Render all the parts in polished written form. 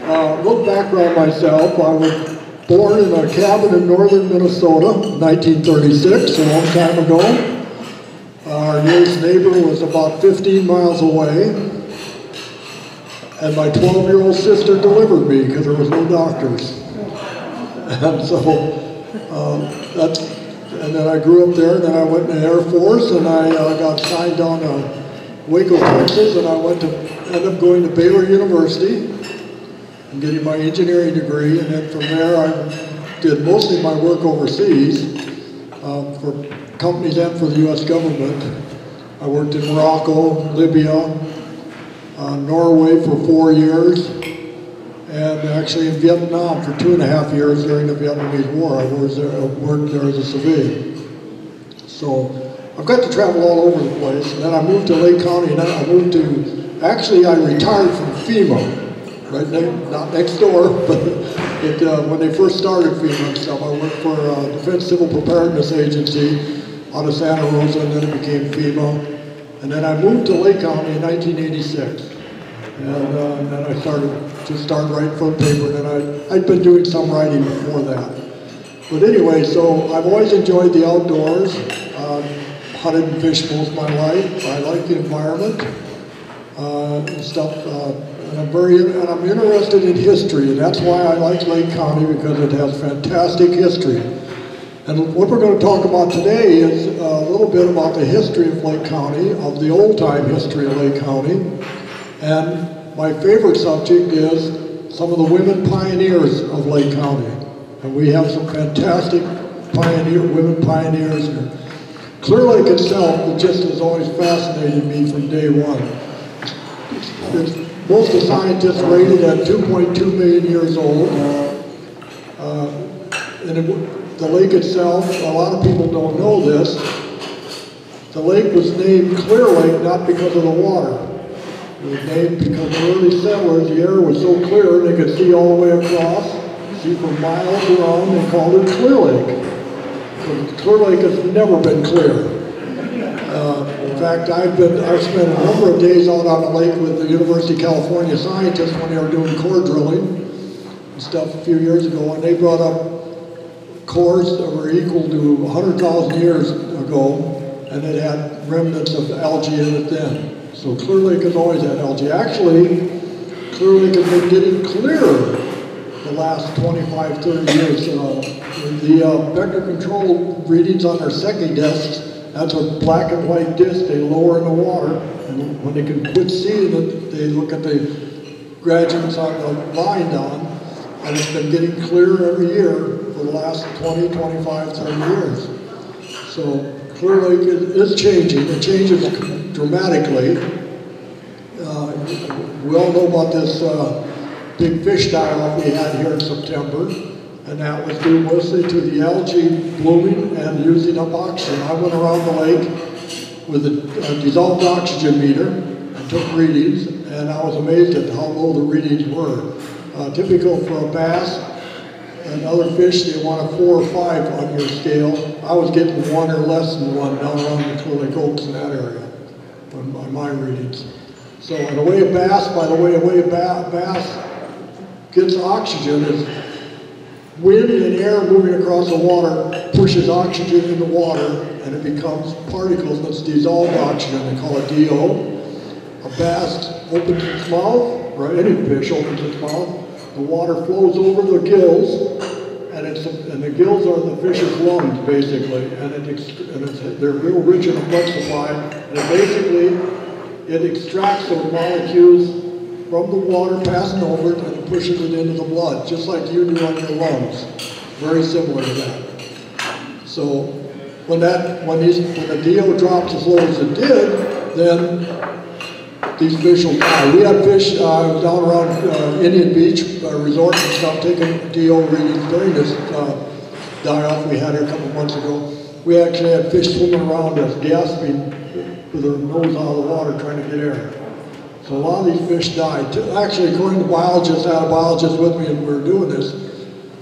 A little background myself. I was born in a cabin in northern Minnesota, 1936, a long time ago. Our nearest neighbor was about 15 miles away. And my 12-year-old sister delivered me because there was no doctors. And so, and then I grew up there, and then I went in the Air Force, and I got signed down to Waco, Texas, and I ended up going to Baylor University and getting my engineering degree, and then from there I did mostly my work overseas for companies and for the U.S. government. I worked in Morocco, Libya, Norway for 4 years, and actually in Vietnam for 2.5 years during the Vietnamese War. I worked there as a civilian. So I've got to travel all over the place, and then I moved to Lake County, and actually I retired from FEMA. Not next door, but when they first started FEMA and stuff, I worked for Defense Civil Preparedness Agency out of Santa Rosa, and then it became FEMA. And then I moved to Lake County in 1986. And then I started writing for the paper, and I'd been doing some writing before that. But anyway, so I've always enjoyed the outdoors, hunted and fished most of my life. I like the environment and stuff. And I'm interested in history, and that's why I like Lake County, because it has fantastic history. And what we're going to talk about today is a little bit about the history of Lake County, of the old-time history of Lake County. And my favorite subject is some of the women pioneers of Lake County. And we have some fantastic women pioneers here. Clear Lake itself just has always fascinated me from day one. Most of the scientists rate it at 2.2 million years old. The lake itself, a lot of people don't know this, the lake was named Clear Lake not because of the water. It was named because the early settlers, the air was so clear they could see all the way across, see for miles around. They called it Clear Lake. Because Clear Lake has never been clear. In fact, I've spent a number of days out on the lake with the University of California scientists when they were doing core drilling and stuff a few years ago, and they brought up cores that were equal to 100,000 years ago, and it had remnants of algae in it then. So Clear Lake has always had algae. Actually, Clear Lake has been getting clearer the last 25, 30 years. The vector control readings on our second discs, that's a black and white disc they lower in the water, and when they can quit seeing it, they look at the gradients on the line down, and it's been getting clearer every year for the last 20, 25, 30 years. So Clear Lake is changing. It changes dramatically. We all know about this big fish die-off we had here in September, and that was due mostly to the algae blooming and using up oxygen. I went around the lake with a dissolved oxygen meter and took readings, and I was amazed at how low the readings were. Typical for a bass and other fish, they want a 4 or 5 on your scale. I was getting 1 or less than 1 down around the Clear Lake Oaks in that area by my readings. So the way a bass gets oxygen is wind and air moving across the water pushes oxygen in the water, and it becomes particles that's dissolved oxygen. They call it DO. A bass opens its mouth, or any fish opens its mouth. The water flows over the gills, and the gills are the fish's lungs, basically, and they're real rich in a blood supply, and it extracts those molecules from the water passing over it and pushes it into the blood, just like you do on your lungs. Very similar to that. So when the DO drops as low as it did, then these fish will die. We had fish down around Indian Beach resort and stuff taking DO readings during this die-off we had here a couple months ago. We actually had fish swimming around us, gasping with their nose out of the water trying to get air. So a lot of these fish died. Actually, according to biologists, I had a biologist with me and we were doing this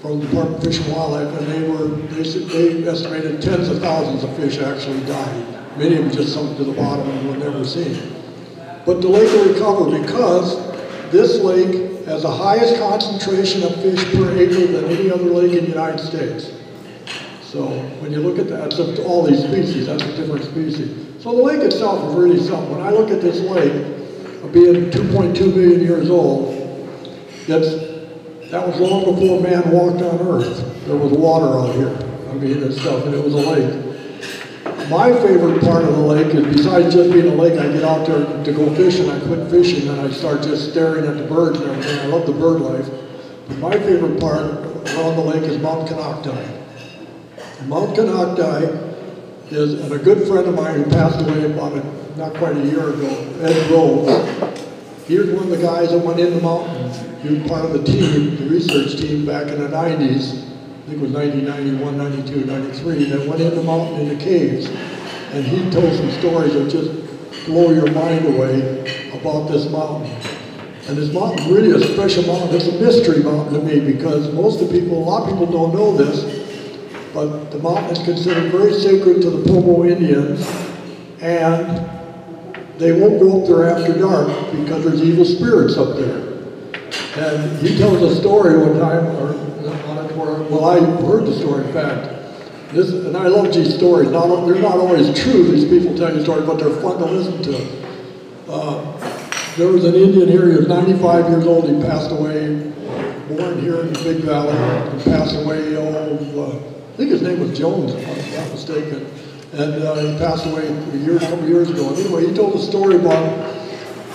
from the Department of Fish and Wildlife, and they estimated tens of thousands of fish actually died. Many of them just sunk to the bottom and were never seen. But the lake will recover because this lake has the highest concentration of fish per acre than any other lake in the United States. So when you look at that, that's all these species, that's a different species. So the lake itself is really something. When I look at this lake, being 2.2 million years old, that was long before man walked on Earth. There was water out here, I mean, and stuff, and it was a lake. My favorite part of the lake is, besides just being a lake, I get out there to go fishing. I quit fishing and I start just staring at the birds and everything. I love the bird life. But my favorite part around the lake is Mount Konocti. Mount Konocti is, and a good friend of mine who passed away about not quite a year ago, Ed Grove. He was one of the guys that went in the mountains. He was part of the team, the research team back in the 90s. I think it was 1991, 92, 93, that went in the mountain in the caves. And he told some stories that just blow your mind away about this mountain. And this mountain is really a special mountain. It's a mystery mountain to me because a lot of people don't know this, but the mountain is considered very sacred to the Pomo Indians, and they won't go up there after dark because there's evil spirits up there. And he tells a story one time, well, I heard the story, in fact. And I love these stories. They're not always true, these people tell you stories, but they're fun to listen to. There was an Indian here, he was 95 years old, he passed away, born here in the Big Valley, and passed away, I think his name was Jones, if I'm not mistaken. And he passed away a couple years ago. And anyway, he told a story about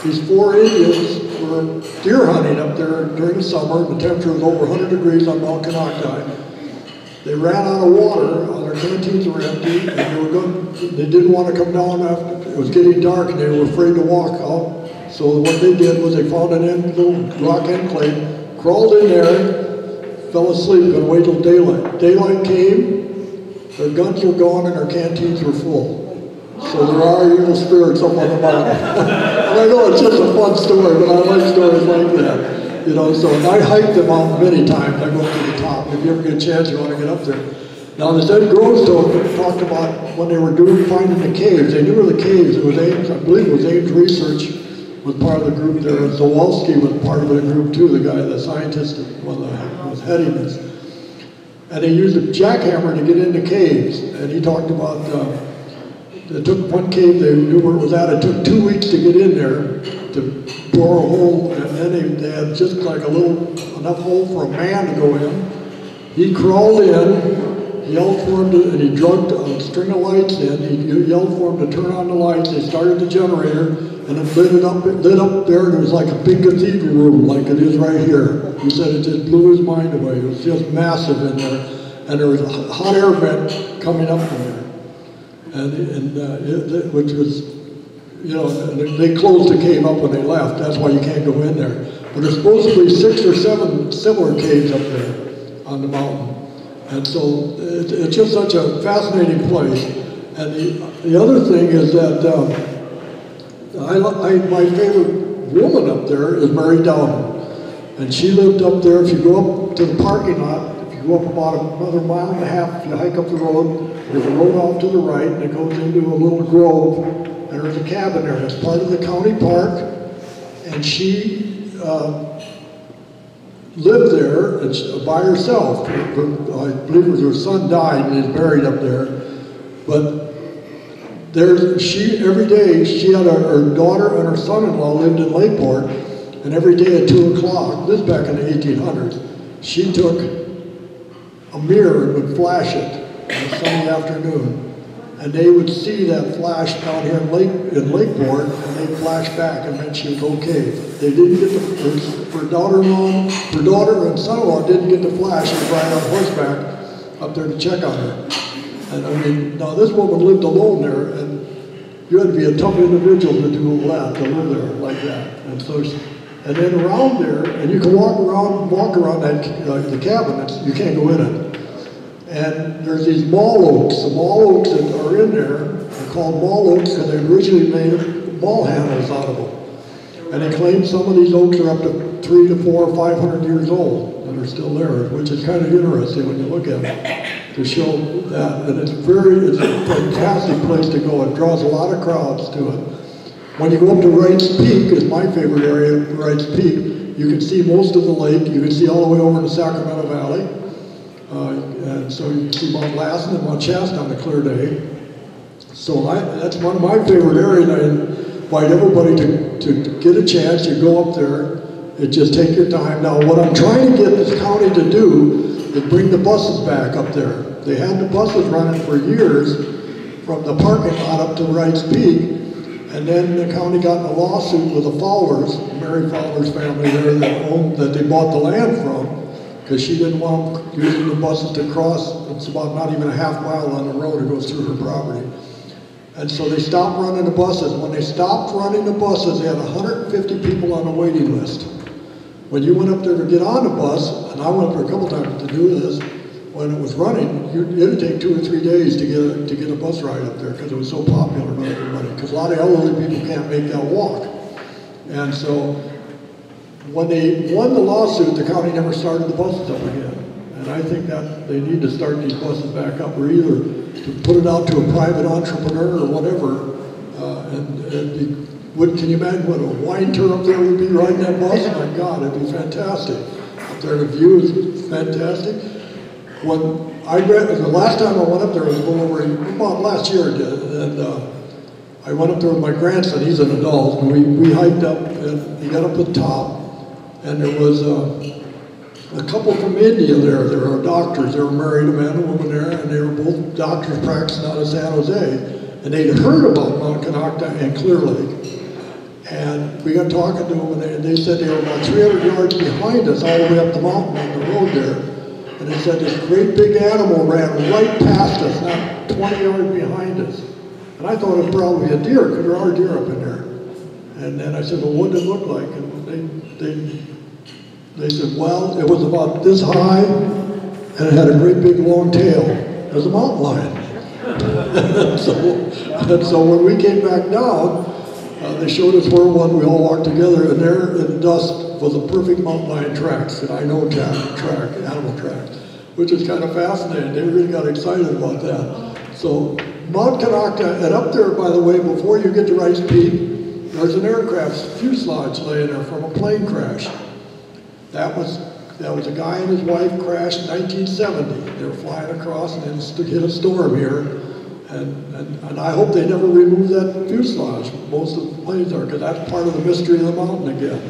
these 4 Indians were deer hunting up there during the summer. The temperature was over 100 degrees on Mount Konocti. They ran out of water, their canteens were empty, and they didn't want to come down after it was getting dark, and they were afraid to walk out. So what they did was they found an little rock enclave, crawled in there, fell asleep, going to wait till daylight. Daylight came, their guns were gone, and their canteens were full. So there are evil spirits up on the mountain. And I know it's just a fun story, but I like stories like that. You know, so and I hiked the mountain many times. I go up to the top. If you ever get a chance, you want to get up there. Now, this Ed Grove talked about when they were finding the caves. They knew where the caves. It was Ames, I believe it was Ames Research was part of the group there. Zawalski was part of the group too, the guy, the scientist that was heading this. And they used a jackhammer to get into caves. And he talked about, they took one cave, they knew where it was at. It took 2 weeks to get in there to bore a hole. And then they had just like enough hole for a man to go in. He crawled in, he yelled for him and he drugged a string of lights in. He yelled for him to turn on the lights. They started the generator, and it lit up there, and it was like a big cathedral room, like it is right here. He said it just blew his mind away. It was just massive in there, and there was a hot air vent coming up from there, which was, you know, they closed the cave up when they left. That's why you can't go in there. But there's supposed to be 6 or 7 similar caves up there on the mountain. And so it's just such a fascinating place. And the other thing is that my favorite woman up there is Mary Dowden. And she lived up there. If you go up to the parking lot, if you go up about another 1.5 miles, if you hike up the road, there's a road off to the right, and it goes into a little grove, and there's a cabin there. It's part of the county park, and she lived there by herself. I believe it was her son died and is buried up there. But every day, she had her daughter and her son-in-law lived in Lakeport, and every day at 2 o'clock, this is back in the 1800s, she took a mirror and would flash it on a sunny afternoon. And they would see that flash down here in Lakeport, and they'd flash back, and then she was okay. They didn't get her daughter-in-law, her daughter and son-in-law didn't get the flash and ride on horseback up there to check on her. And I mean, now this woman lived alone there, and you had to be a tough individual to do that, to live there like that. And so, and then around there, and you can walk around that the cabin. You can't go in it. And there's these mall oaks. The mall oaks that are in there are called mall oaks because they originally made mall handles out of them. And they claim some of these oaks are up to 300 to 400 or 500 years old and are still there, which is kind of interesting when you look at them to show that. And it's a fantastic place to go. It draws a lot of crowds to it. When you go up to Wrights Peak, is my favorite area, Wrights Peak, you can see most of the lake. You can see all the way over to Sacramento Valley. And so you can see Mount Lassen and Mount Shasta on a clear day. So that's one of my favorite areas. I invite everybody to get a chance. You go up there and just take your time. Now, what I'm trying to get this county to do is bring the buses back up there. They had the buses running for years from the parking lot up to Wrights Peak. And then the county got in a lawsuit with the Fowlers, Mary Fowler's family there that they bought the land from, because she didn't want them using the buses to cross. It's about not even a half mile on the road that goes through her property. And so they stopped running the buses. When they stopped running the buses, they had 150 people on the waiting list. When you went up there to get on the bus, and I went up there a couple times to do this, when it was running, it'd take 2 or 3 days to get a bus ride up there because it was so popular by everybody. Because a lot of elderly people can't make that walk. And so when they won the lawsuit, the county never started the buses up again. And I think that they need to start these buses back up, or either to put it out to a private entrepreneur or whatever. Can you imagine what a wine tour up there would be riding that bus? Oh my God, it'd be fantastic. Up there, the view is fantastic. When the last time I went up there was about last year I did, and I went up there with my grandson. He's an adult, and we hiked up, and he got up to the top, and there was a couple from India there. They were doctors. They were married, a man and a woman there, and they were both doctors practicing out of San Jose, and they'd heard about Mount Konocti and Clear Lake. And we got talking to them, and they said they were about 300 yards behind us all the way up the mountain on the road there. And they said this great big animal ran right past us, not 20 yards behind us. And I thought it was probably a deer, because there are deer up in there. And then I said, well, what did it look like? And they said, well, it was about this high, and it had a great big long tail. It was a mountain lion. so when we came back down, they showed us where one. We all walked together, and there in dusk was a perfect mountain lion tracks, and I know track, animal track, which is kind of fascinating. They really got excited about that. So Mount Konocti, and up there, by the way, before you get to Wrights Peak, there's an aircraft fuselage laying there from a plane crash. That was a guy and his wife crashed in 1970. They were flying across and then hit a storm here. And I hope they never remove that fuselage. Most of the planes are, because that's part of the mystery of the mountain again.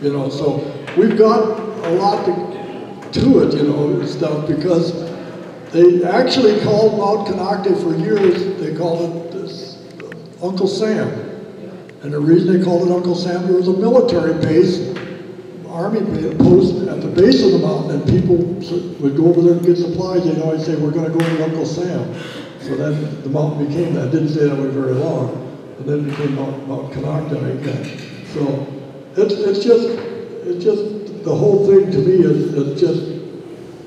You know, so we've got a lot to it, you know, stuff, because they actually called Mount Konocti for years, they called it Uncle Sam. And the reason they called it Uncle Sam, there was a military base, army post at the base of the mountain, and people would go over there and get supplies. They'd always say, we're going to go to Uncle Sam. So then the mountain became that. It didn't stay that way very long. And then it became Mount Konocti again. So it's just the whole thing to me is just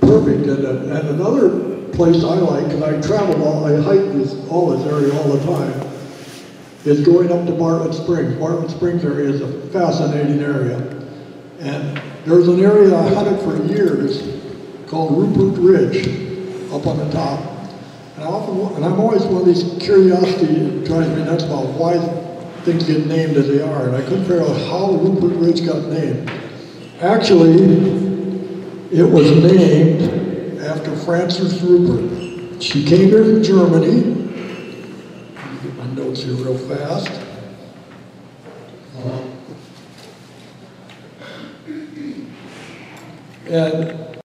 perfect. And another place I like, because I travel, I hike all this area all the time, is going up to Bartlett Springs. Bartlett Springs area is a fascinating area. And there's an area I hunted for years called Rupert Ridge up on the top. And I'm always one of these curiosity that drives me nuts about why things get named as they are. And I couldn't figure out how Rupert Ridge got named. Actually, it was named after Frances Rupert. She came here from Germany. Let me get my notes here real fast. And